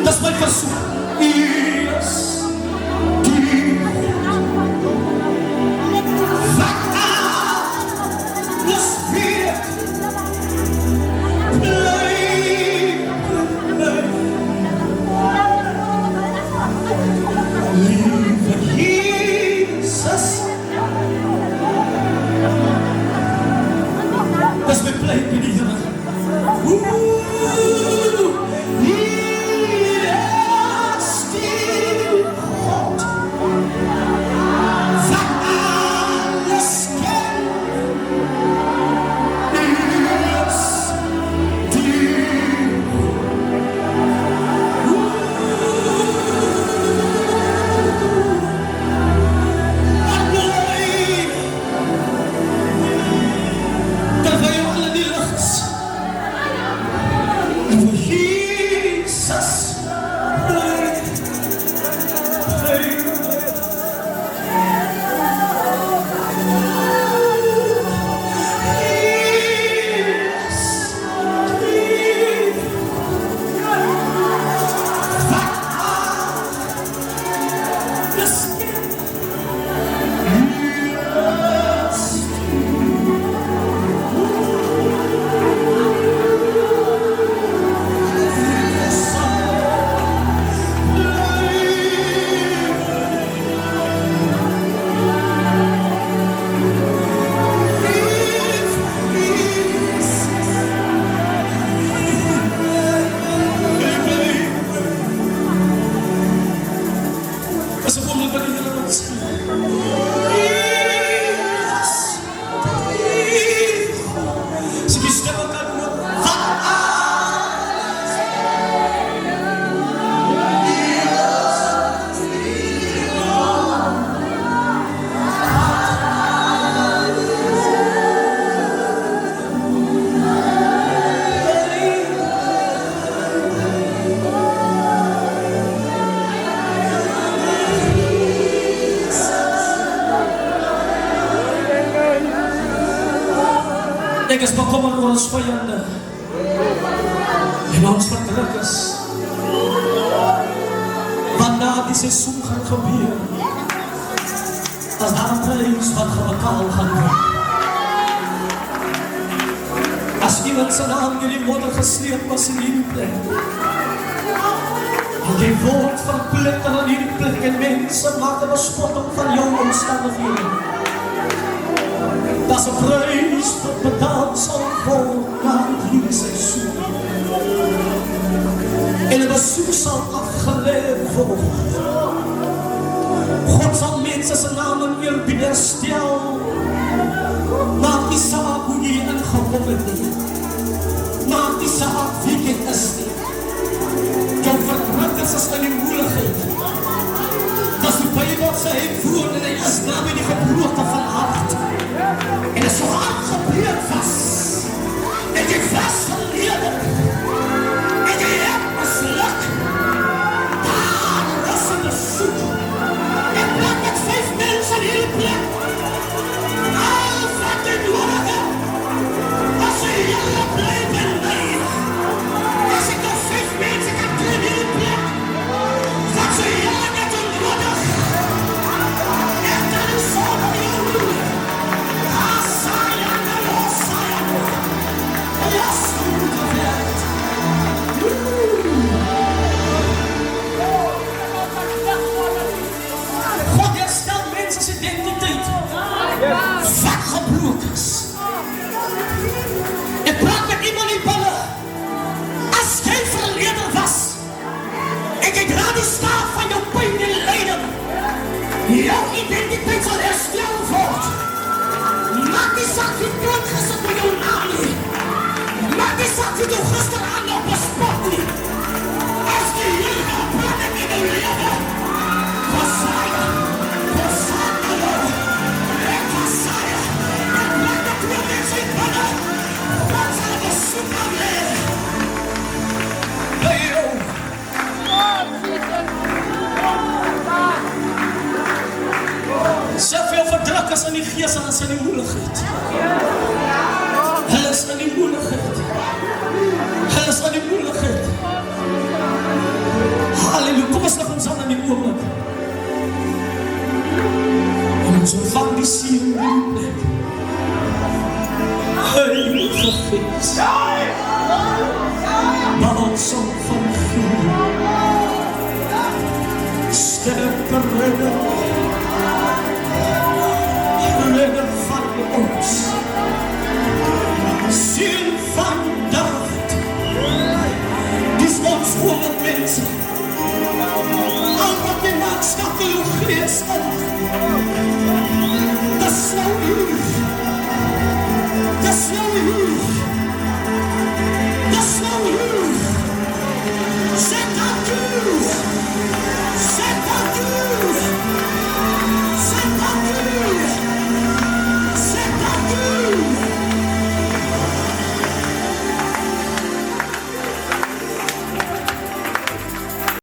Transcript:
Dis my versoek. U is die wat alles weet. Lieve Jesus, dis my plek in die Here. Ek is bekommerd oor ons vyande en ons verdrukkers. Wanneer die seisoen gaan gebeur, as daar 'n prys wat betaal gaan word. As iemand sy naam in die modder gesleep was in hierdie plek, en die woord verpletter aan hierdie plek en mense maak 'n bespotting van jou omstandighede. Dat 'n prys wat betaald sal word na hierdie seisoen. En 'n besoek sal afgelê word. God sal mense se name eerbied herstel. Maak die saak hoe jy ingekom het nie. Maak die saak wie jy is nie. Jou verdrukkers is in die moeilikheid. Dat die Bijbel sê, hy voer en hy is na by die gebroke van hart. En as jou hart gebreek was, en jy vastgelewe, en jy het misluk, daar is 'n besoek. Ek praat met 5 mense in hierdie plek. Al wat jy nodig het, as jy Here bly by my. As ek nog 5 mense kan kry in hierdie plek, wat jy Here net nodig. En dan is so jou. God herstel mense se identiteit. Wat gebroken is. Ek praat met iemand die binne. As jy verleder was, en jy dra die staaf van jou pyn en lyding, jou identiteit sal herstel word. Maak die saak nie dood gesit met jou naam nie. Maak die saak nie jou gisteraan op 'n spot nie. As die Here praat in jou lewe, Hosanna, Hosanna, Hosanna, en laat het weer in sy binne, wat sal besoek aan lê. By jou. Soveel verdrukkers in die gees en is in die moeilikheid. Hulle is in die moeilikheid. Hulle is in die moeilikheid. ziel, Heilige Geest, balsam van vuur, sterke redder van ons, ziel van David, dis ons hoge mense, al wat die maatstaf wil uw gees op, dis nou u, dis nou u.